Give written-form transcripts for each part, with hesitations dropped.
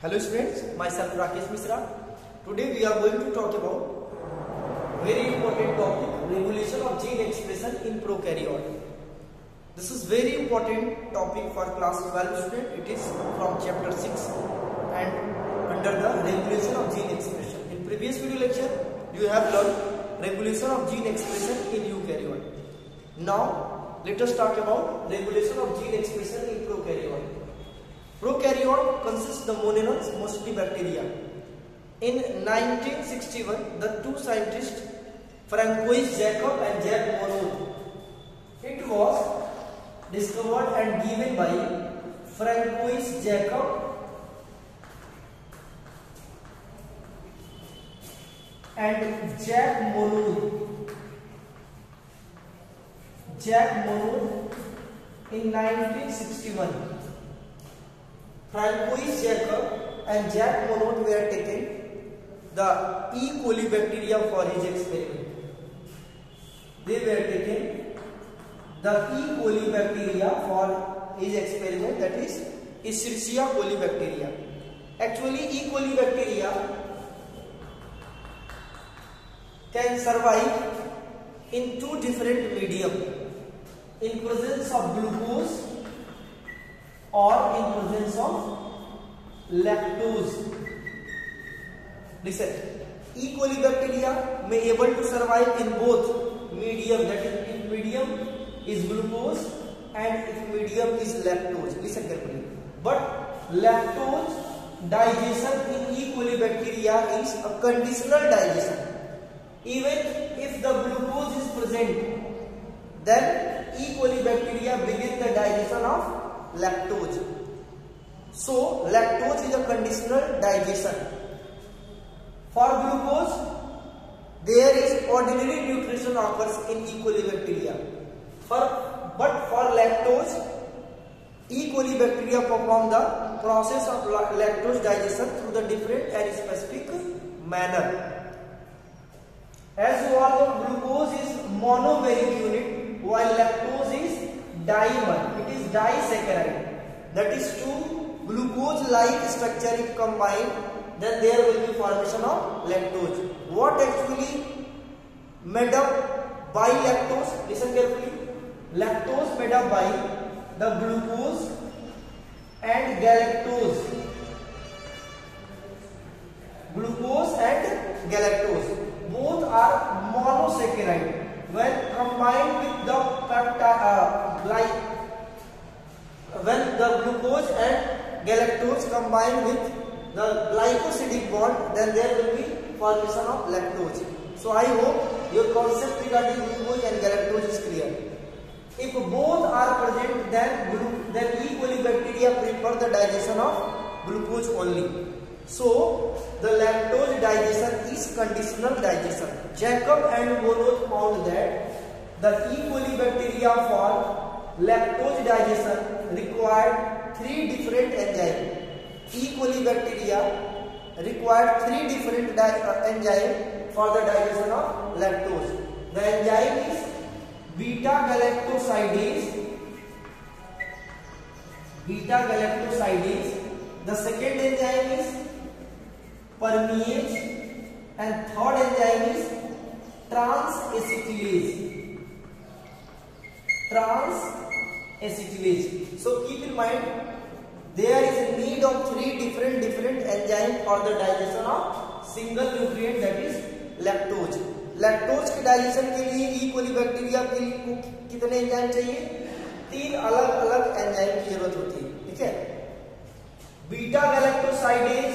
Hello students, myself Rakesh Misra. Today we are going to talk about very important topic, regulation of gene expression in prokaryote. This is very important topic for class 12 student. It is from chapter 6 and under the regulation of gene expression. In previous video lecture you have learned regulation of gene expression in eukaryote. Now let us talk about regulation of gene expression in prokaryote. Prokaryote consists the mononems, mostly bacteria. In 1961, the two scientists Francois Jacob and Jacques Monod, it was discovered and given by Francois Jacob and Jacques Monod. Jacques Monod in 1961. Francois Jacob and Jacques Monod were taken the E. coli bacteria for his experiment. They were taken the E. coli bacteria for his experiment, that is Escherichia coli bacteria. Actually, E. coli bacteria can survive in two different medium, in presence of glucose or in presence of lactose. Listen, E. coli bacteria may able to survive in both medium, that is if medium is glucose and if medium is lactose. Listen carefully. But lactose digestion in E. coli bacteria is a conditional digestion. Even if the glucose is present, then E. coli bacteria begin the digestion of lactose. So lactose is a conditional digestion. For glucose, there is ordinary nutrition occurs in E. coli bacteria. But for lactose, E. coli bacteria perform the process of lactose digestion through the different and specific manner. As you all know, glucose is monomeric unit while lactose is dimer. It is disaccharide. That is two glucose-like structure if combined, then there will be formation of lactose. What actually made up by lactose? Listen carefully. Lactose made up by the glucose and galactose. Glucose and galactose. Both are monosaccharide. When combined with the peptide, when the glucose and galactose combine with the glycosidic bond, then there will be formation of lactose. So I hope your concept regarding glucose and galactose is clear. If both are present, then E. coli bacteria prefer the digestion of glucose only. So the lactose digestion is conditional digestion. Jacob and Monod found that the E. coli bacteria for lactose digestion required three different enzymes. E. coli bacteria required three different enzymes for the digestion of lactose. The enzyme is beta-galactosidase. The second enzyme is permease, and third enzyme is transacetylase. So keep in mind, there is a need of three different enzymes for the digestion of single nutrient, that is lactose. Lactose के digestion के लिए ई coli bacteria के लिए कितने enzyme चाहिए? तीन अलग अलग एंजाइम की जरूरत होती है. ठीक है. Beta galactosidase,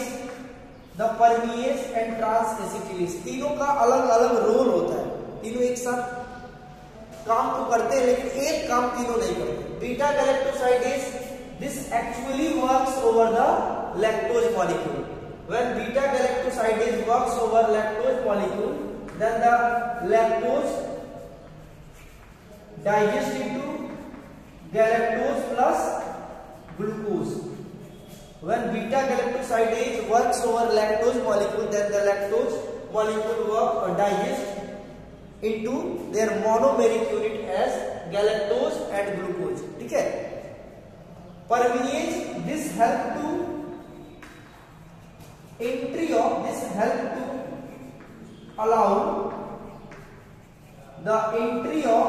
the permease and transacetylase, तीनों का अलग अलग रोल होता है. तीनों एक साथ काम तो करते हैं लेकिन एक काम तीनों नहीं करते. Beta galactosidase, this actually works over the lactose molecule. When beta galactosidase works over lactose molecule, then the lactose digests into galactose plus glucose. When beta galactosidase works over lactose molecule, then the lactose molecule digest into their monomeric unit as galactose and glucose. ठीक है. Permease, this help to entry of this help to allow the entry of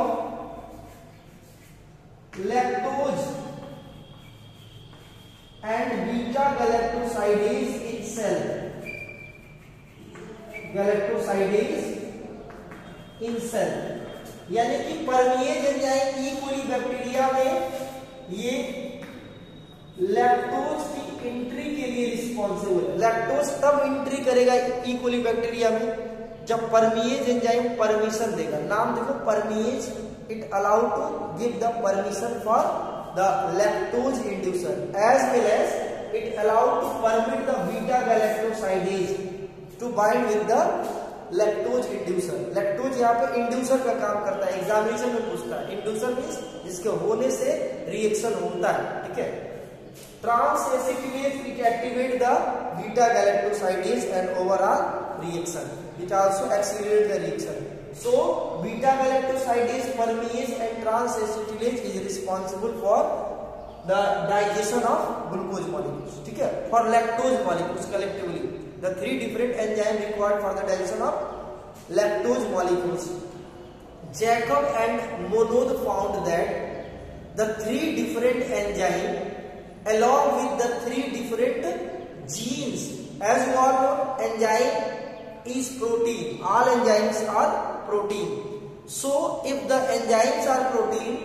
lactose and beta galactosidase in cell. Galactosidase in cell यानी कि परमिएज enzyme ई coli bacteria में ये lactose की entry के लिए responsible है। लैक्टोज तब एंट्री करेगा ई कोली बैक्टीरिया में जब परमिएज एंजाइम परमिशन देगा। नाम देखो permease, it allow to give the permission for the lactose inducer as well as it allow to permit the beta galactosidase to bind with the lactose inducer. Lactose यहाँ पे inducer का काम करता है, examination में पूछता है। इंड्यूसर मींस जिसके होने से रिएक्शन होता है, ठीक है। Transacetylase it activate the beta galactosidase and overall reaction, it also accelerate the reaction. So beta galactosidase permease and transacetylase is responsible for the digestion of glucose molecules, ठीक है, for lactose molecules collectively. The three different enzymes required for the digestion of lactose molecules. Jacob and Monod found that the three different enzymes along with the three different genes, as you all know, enzyme is protein. All enzymes are protein. So if the enzymes are protein,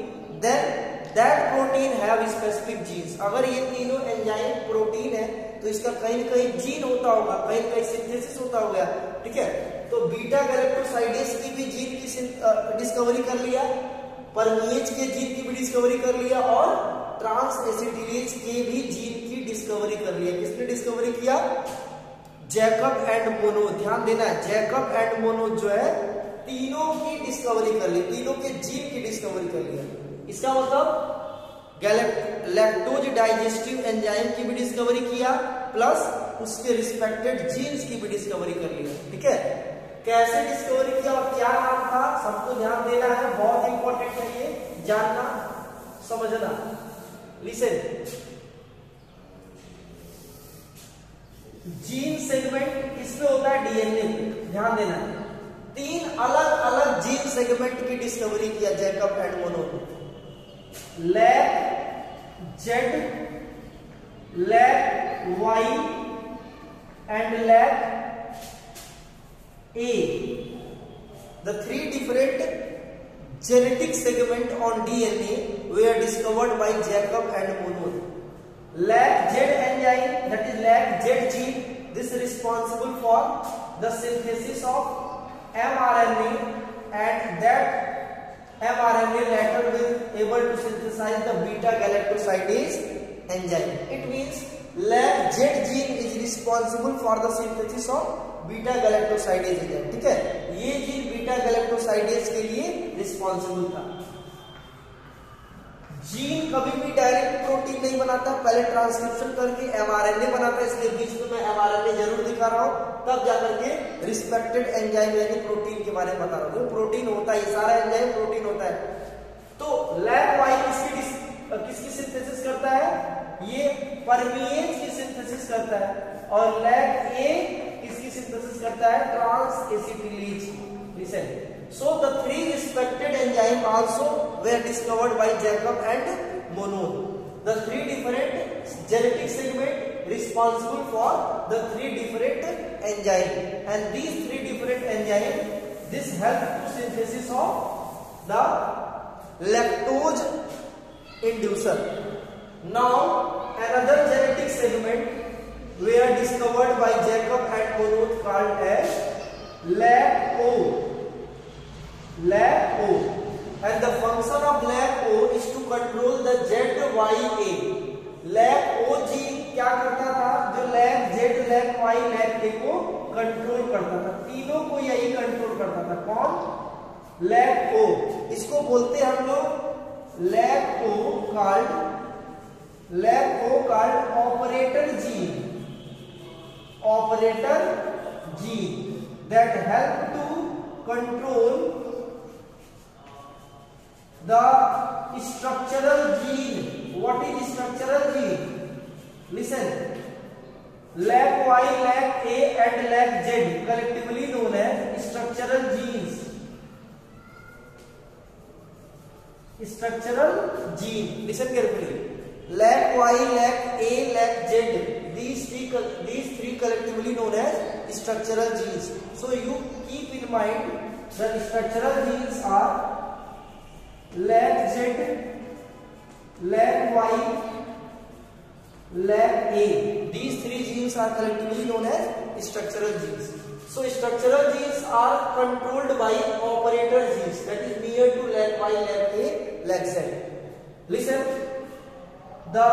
then that protein have specific genes. अगर ये तीनों enzyme protein है तो इसका कहीं न कहीं gene होता होगा, कहीं न कहीं सिंथेसिस होता होगा, ठीक है। तो बीटा गैलेक्टोसाइडेज की भी जीन की डिस्कवरी कर लिया, परमिएज के जीन की भी डिस्कवरी कर लिया और ट्रांस एसिटिलेज के भी जीन की डिस्कवरी कर लिया। किसने डिस्कवरी किया? Jacob and mono. ध्यान देना है, जैकब एंड मोनो जो है तीनों की डिस्कवरी कर ली, तीनों के जीन की डिस्कवरी कर लिया। इसका मतलब लैक्टोज डाइजेस्टिव एंजाइम की भी डिस्कवरी किया प्लस उसके रिस्पेक्टेड जीन्स की भी डिस्कवरी कर लिया, ठीक है। कैसे डिस्कवरी किया और क्या नाम था सबको ध्यान देना है, बहुत इंपॉर्टेंट है ये जानना समझना। लिसन, जीन सेगमेंट किसमें होता है? डीएनए पे। ध्यान देना है, तीन अलग अलग जीन सेगमेंट की डिस्कवरी किया जैकब एंड मोनो ने। Lac Z, lac Y and lac A, the three different genetic segment on DNA were discovered by Jacob and Monod. LAG-Z enzyme, that is LAG-Z gene, this is responsible for the synthesis of mRNA, and that mRNA later will able to synthesize the beta galactosidase enzyme. It means LAG-Z gene is responsible for the synthesis of beta galactosidase enzyme, ठीक है। ये gene beta galactosidase के लिए responsible था। Gene कभी भी direct protein नहीं बनाता, पहले ट्रांसक्रिप्शन करके एमआरएनए बनाता है, इसलिए बीच में मैं एमआरएनए जरूर दिखा रहा हूं, तब जाकर के रिस्पेक्टेड एंजाइम यानी प्रोटीन के बारे में बता रहा हूं। प्रोटीन होता है, ये सारा एंजाइम प्रोटीन होता है। तो लैग वाई किसकी सिंथेसिस करता है? ये परमिएज की सिंथेसिस करता है। और लैग ए किसकी सिंथेसिस करता है? Transacetylase. Listen, so the three respected enzyme also were discovered by Jacob and Monod. The three different genetic segment responsible for the three different enzyme, and these three different enzyme this help to synthesis of the lactose inducer. Now another genetic segment were discovered by Jacob and Monod called as LAG-O. LAG-O, and the function of LAG-O is to control the ZYA. LAG-O gene क्या करता था? जो LAG-Z, LAG-Y, LAG-A को control करता था, तीनों को यही कंट्रोल करता था। कौन? LAG-O। इसको बोलते हैं हम लोग LAG-O called operator gene. Operator gene that help to control the structural gene. What is structural gene? Listen, LAG-Y Y, lac A and lac Z collectively known as structural genes. Structural gene. Listen carefully. Lac Y, lac A, lac Z. These three collectively known as structural genes. So you keep in mind the structural genes are lac Z, lac Y, lac A. These three genes are collectively known as structural genes. So structural genes are controlled by operator genes that is near to lac Y, lac A, lac Z. Listen, the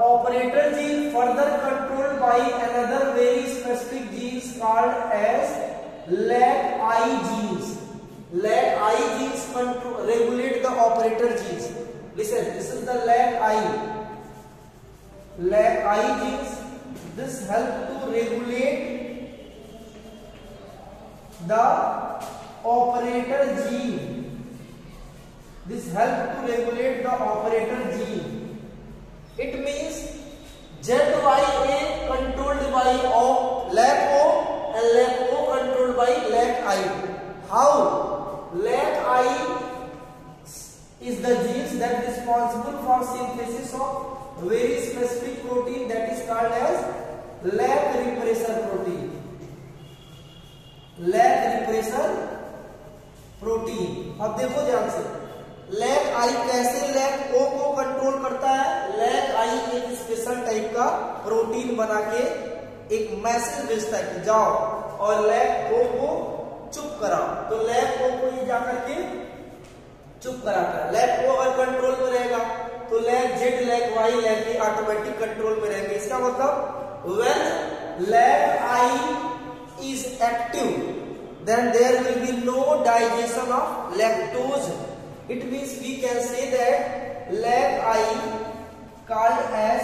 operator gene further controlled by another very specific genes called as lac I genes. Lac I genes regulate the operator genes. Listen, this is the lac I. Lac I genes, this help to regulate the operator gene. This help to regulate the operator gene. It means ZYA controlled by lac O and lac O controlled by lac I. How? Lac I is the genes that is responsible for synthesis of very specific protein that is called as lac repressor protein. Lac repressor protein. अब देखो ध्यान से, lack आई कैसे lack ओ को control करता है? Lack आई एक special type का प्रोटीन बना के एक मैसेज भेजता है कि जाओ और लैक ओ को चुप कराओ. तो लैक ओ को ये जाकर के चुप कराता है. लैक ओ अगर कंट्रोल में रहेगा तो lac Z, lac Y, lac A automatic control में रहेंगे. इसका मतलब when lac I is active then there will be no digestion of lactose. It means we can say that lac I called as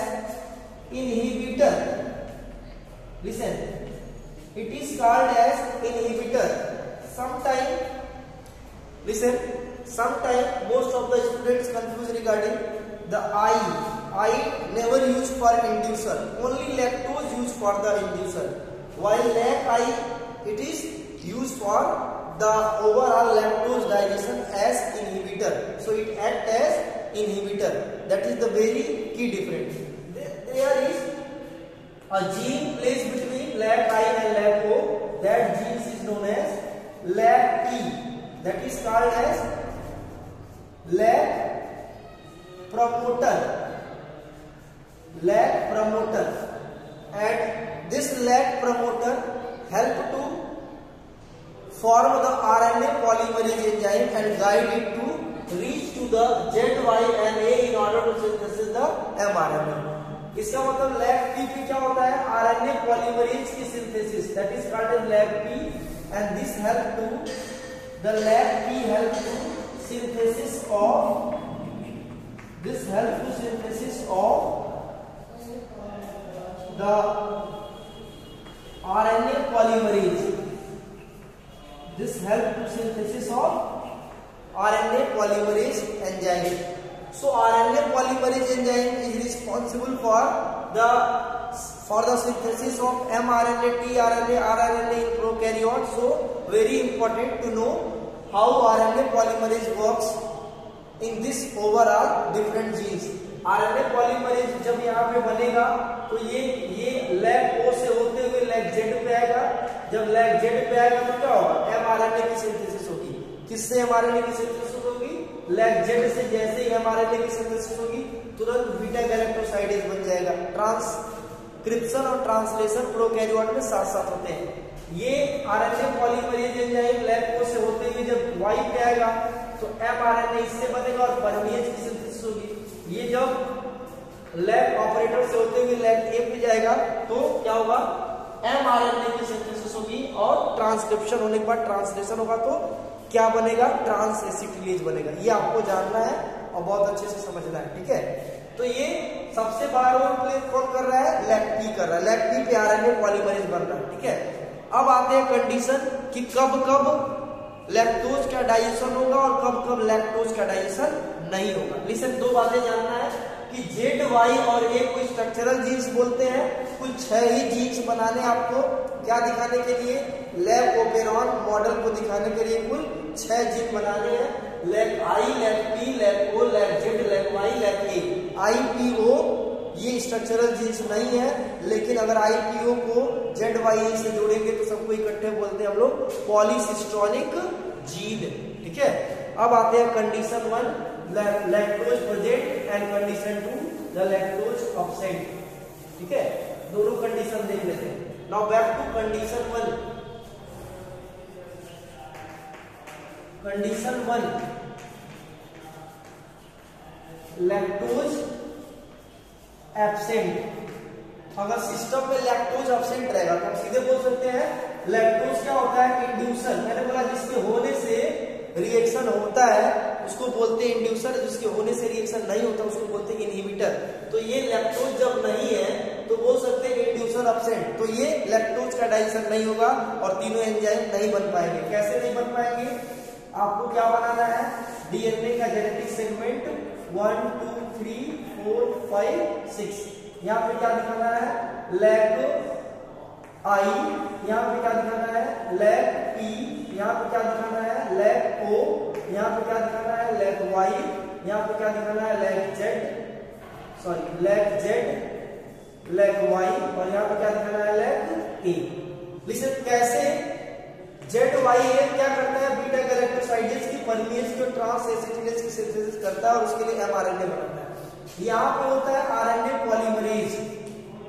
inhibitor. Listen, it is called as inhibitor. Listen, sometime most of the students confuse regarding the I never used for inducer, only lactose used for the inducer, while lac I it is used for the overall lactose digestion as inhibitor. So it acts as inhibitor. That is the very key difference. There is a gene placed between lac I and lac O. That gene is known as lac P. That is called as lac promoter. Lac promoter. And this lac promoter help to form the RNA polymerase enzyme and guide it to reach to the ZYNA in order to synthesize the mRNA. इसका मतलब lack P क्या होता है? RNA polymerase की synthesis, that is called as lac P, and this help to the lac P help to synthesis of the RNA polymerase. This help to synthesis of RNA polymerase enzyme. So RNA polymerase enzyme is responsible for the synthesis of mRNA, tRNA, rRNA in prokaryotes. So very important to know how RNA polymerase works in this overall different genes. RNA polymerase जब यहाँ पे बनेगा तो ये lack O से होते हुए lack Z पे आएगा. जब लैक Z पे आएगा तो क्या होगा? mRNA की सिंथेसिस होगी. किससे mRNA की सिंथेसिस होगी? लैक Z से. जैसे ही mRNA की सिंथेसिस होगी तुरंत बीटा गैलेक्टोसाइडेज बन जाएगा. ट्रांसक्रिप्शन और ट्रांसलेशन प्रोकैरियोट में साथ साथ होते हैं. ये RNA polymerase enzyme lac O से होते हुए जब Y पे आएगा तो mRNA इससे बनेगा और परमेज की सिंथेसिस होगी. ये जब लैक ऑपरेटर से होते हुए लैक ए पे जाएगा तो क्या होगा? mRNA की सिंथेसिस होगी और ट्रांसक्रिप्शन होने के बाद ट्रांसलेशन होगा तो क्या बनेगा? ट्रांस एसिटिलेज बनेगा. ये आपको जानना है और बहुत अच्छे से समझना है. ठीक है, तो ये सबसे बार प्ले कौन कर रहा है? लैक पी कर रहा है. लैक पी पे RNA पॉलीमरेज बन रहा है. ठीक है, अब आते हैं कंडीशन कि कब कब लैक्टोज का डाइजेशन होगा और कब कब लैक्टोज का डाइजेशन नहीं होगा. लिसन, दो बातें जानना है. कि जेड वाई और ए को स्ट्रक्चरल जीन्स बोलते हैं। कुल 6 ही जीन्स बनाने आपको, क्या दिखाने के लिए, लैब ओपेरॉन मॉडल को दिखाने के लिए कुल 6 जीन बनाने हैं। Lac I, lac P, lac O, lac Z, lac Y, lac A. I P O ये स्ट्रक्चरल जीन्स नहीं है, लेकिन अगर आई पी ओ को जेड वाई ए से जोड़ेंगे तो सबको इकट्ठे बोलते हैं हम लोग पॉलीसिस्टोनिक जीन। ठीक है, अब आते हैं condition 1 lactose present and condition 2 the lactose absent. ठीक है, दोनों कंडीशन देख लेते हैं। Now back to condition 1। Condition 1 lactose absent. अगर सिस्टम में लैक्टोज एब्सेंट रहेगा तो हम सीधे बोल सकते हैं लैक्टोज क्या होता है, इंड्यूसर। मैंने बोला जिसके होने से रिएक्शन होता है उसको बोलते हैं इंड्यूसर, जिसके होने से रिएक्शन नहीं होता उसको बोलते हैं इनहिबिटर। तो ये लैक्टोज जब नहीं है तो बोल सकते हैं इंड्यूसर एब्सेंट। तो ये लैक्टोज का डाइजेशन नहीं होगा और तीनों एंजाइम नहीं बन पाएंगे। कैसे नहीं बन पाएंगे, आपको क्या बनाना है, डीएनए का जेनेटिक सेगमेंट 1 2 3 4 5 6। यहाँ पे क्या दिखाना है, लैग आई, यहाँ पे क्या दिखाना है, लैग पी, यहाँ पे क्या दिखाना है, लैग ओ, यहाँ पे क्या दिखाना है, लैग वाई, यहाँ पे क्या दिखाना है, lac Z, sorry lac Z, lac Y, और यहाँ पे क्या दिखाना है, लैग ए। लिसन कैसे, जेड वाई ए क्या करता है, बीटा गैलेक्टोसाइडेज की परमेज के ट्रांस एसिटिलेज की सिंथेसिस करता है और उसके लिए एमआरएनए बनाता है। यहाँ पे होता है आरएनए पॉलीमरेज।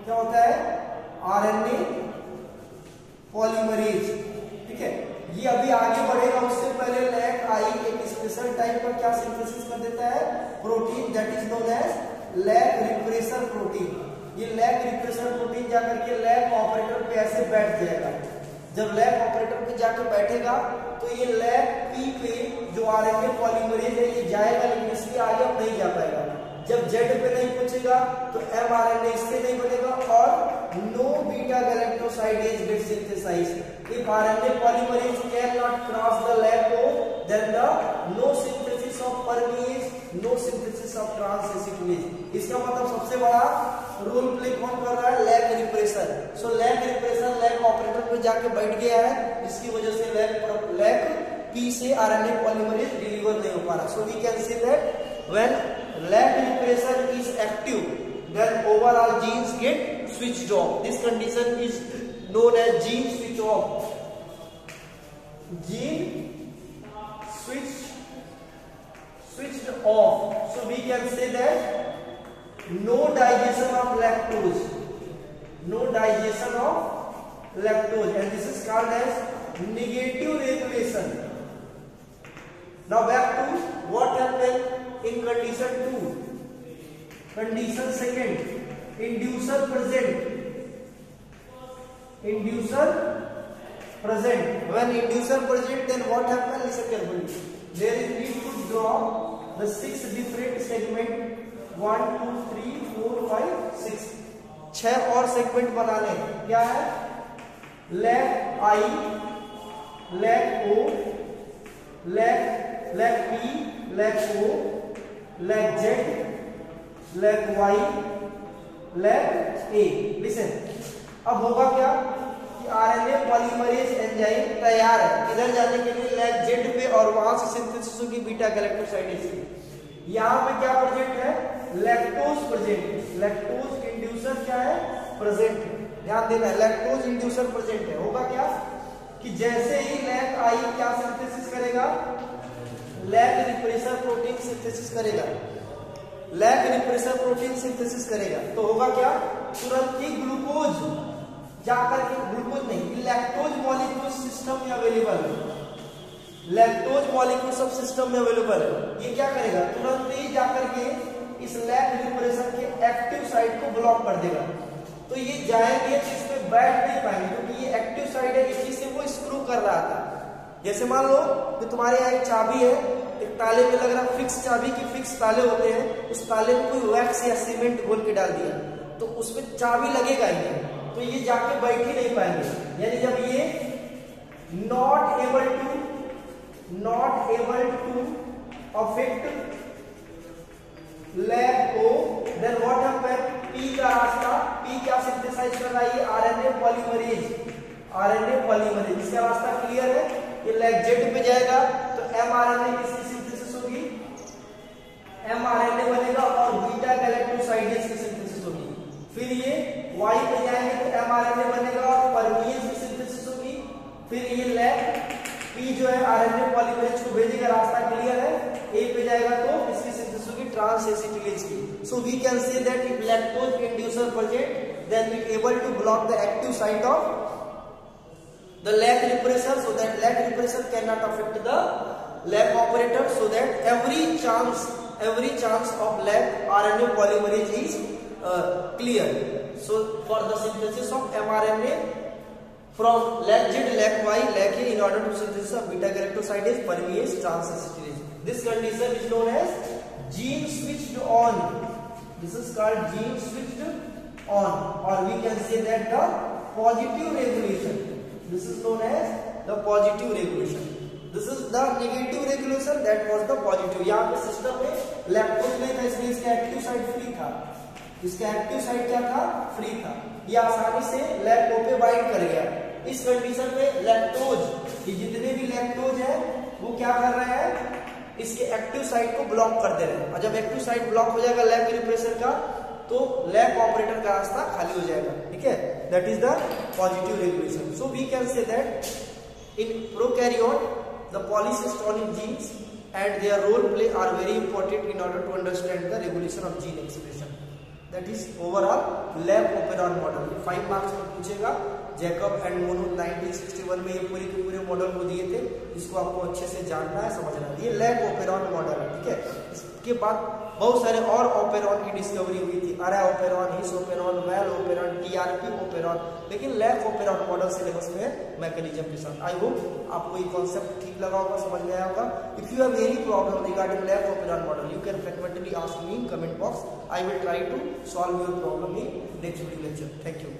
क्या होता है, आरएनए पॉलीमरेज। ठीक है, ये अभी आगे बढ़ेगा, उससे पहले लैग आई एक स्पेशल टाइप का क्या सिंथेसिस कर देता है, protein that is known as lac repressor protein. ये लैग रिप्रेसर प्रोटीन जाकर के लैग ऑपरेटर पे ऐसे बैठ जाएगा। जब लैग ऑपरेटर पे जाकर बैठेगा तो ये लैग पी पे जो आरएनए पॉलीमरेज है ये जाएगा, लेकिन इसके आगे अब नहीं जा पाएगा। जब जेड पे नहीं पहुंचेगा तो एमआरएनए इससे नहीं बनेगा और no beta galactosidase get synthesised. If RNA polymerase can not cross the lac O then the no synthesis of permease, no synthesis of transacetylase. इसका मतलब सबसे बड़ा रोल प्ले कौन कर रहा है, lac repressor. So lac repressor lac operator पे जाके बैठ गया है, जिसकी वजह से लैग पी से आरएनए पॉलीमरेज डिलीवर नहीं हो पा रहा। So we can say that when lag repressor is active then overall genes get switched off. This condition is known as gene switch off. Gene switched off. So we can say that no digestion of lactose, no digestion of lactose, and this is called as negative regulation. Now back to what happened in condition 2. Condition second, inducer present. Inducer present. When inducer present, then what happens? Listen carefully. There is need to draw the 6 different segment. 1 2 3 4 5 6. 6 और segment बनाने। क्या है? Lac I, lac O, lac P, lac O, lac Z, lac Y, lac A. Listen, अब होगा क्या कि RNA polymerase enzyme तैयार है इधर जाने के लिए लैग जेड पे और वहां से सिंथेसिस होगी बीटा गैलेक्टोसाइडेज की। यहाँ पे क्या प्रेजेंट है, लैक्टोज प्रेजेंट। लैक्टोज इंड्यूसर क्या है, प्रेजेंट। ध्यान देना, लैक्टोज इंड्यूसर प्रेजेंट है। होगा क्या कि जैसे ही लैग आई क्या सिंथेसिस करेगा, लैग रिप्रेसर प्रोटीन सिंथेसिस करेगा। लैग रिप्रेसर प्रोटीन सिंथेसिस करेगा तो होगा क्या, तुरंत ही ग्लूकोज जाकर के, ग्लूकोज नहीं, लैक्टोज मॉलिक्यूल सिस्टम में अवेलेबल है। लैक्टोज मॉलिक्यूल सब सिस्टम में अवेलेबल है। ये क्या करेगा, तुरंत ही जाकर के इस लैग रिप्रेसर के एक्टिव साइट को ब्लॉक कर देगा। तो ये जाएंगे तो इसमें बैठ नहीं पाएंगे क्योंकि ये एक्टिव साइट है, इसी से वो स्क्रू कर रहा था। जैसे मान लो कि तुम्हारे यहाँ एक चाबी है, एक ताले में लग रहा, फिक्स चाबी की फिक्स ताले होते हैं, उस ताले में कोई वैक्स या सीमेंट घोल के डाल दिया तो उसमें चाबी लगेगा ही नहीं, तो ये जाके बैठ ही नहीं पाएंगे। यानी जब ये not able to affect lac O, then what happened, P का रास्ता, P क्या सिंथेसाइज कर रहा है, ये आरएनए पॉलीमरेज, आरएनए पॉलीमरेज, इसका रास्ता क्लियर है। ये लैक Z पे जाएगा तो mRNA किसकी सिंथेसिस होगी, mRNA बनेगा और बीटा गैलेक्टोसाइडेज की सिंथेसिस होगी। फिर ये Y पे जाएंगे तो mRNA बनेगा और परमीज की सिंथेसिस होगी। फिर ये लैक P जो है आरएनए पॉलीमरेज को भेजेगा, रास्ता क्लियर है। A पे जाएगा तो इसकी सिंथेसिस होगी ट्रांस एसिटिलेज की। So we can say that if lactose inducer present then it able to block the active site of the lag repressor, so that lag repressor cannot affect the lag operator, so that every chance of lag RNA polymerase is clear. So for the synthesis of mRNA from lag Z, lag Y, lag A in order to synthesis of beta galactosidase, permease, transacetylase, this condition is known as gene switched on. This is called gene switched on, or we can say that the positive regulation. This is known as the positive regulation. This is the negative regulation, that was the positive. यहाँ पे system में lactose नहीं था इसलिए इसका active site free था, इसका active site क्या था, फ्री था। ये आसानी से लैक्टो पे बाइंड कर गया। इस कंडीशन में लैक्टोज, ये जितने भी लैक्टोज है वो क्या कर रहे हैं, इसके एक्टिव साइट को ब्लॉक कर दे रहे हैं। और जब एक्टिव साइट ब्लॉक हो जाएगा लैग रिप्रेसर का, तो लैग ऑपरेटर का रास्ता खाली हो जाएगा। ठीक है, that is the positive regulation. So we can say that in prokaryote the polycistronic genes and their role play are very important in order to understand the regulation of gene expression. That is overall lac operon model. 5 marks में पूछेगा। Jacob and mono 1961 में ये पूरे के पूरे model को दिए थे, इसको आपको अच्छे से जानना है, समझना है। ये लैब ओपेरॉन मॉडल है। ठीक है, इसके बाद बहुत सारे और ओपेरॉन की डिस्कवरी हुई थी, ara operon, his operon, val operon, TRP operon, लेकिन लैब ओपेरॉन मॉडल सिलेबस में मैकेनिज्म के साथ। आई होप आपको ये कॉन्सेप्ट ठीक लगा होगा, समझ में आया होगा। If you have any problem regarding lac operon model, you can frequently ask me in comment box. I will try to solve your problem in next video lecture. Thank you.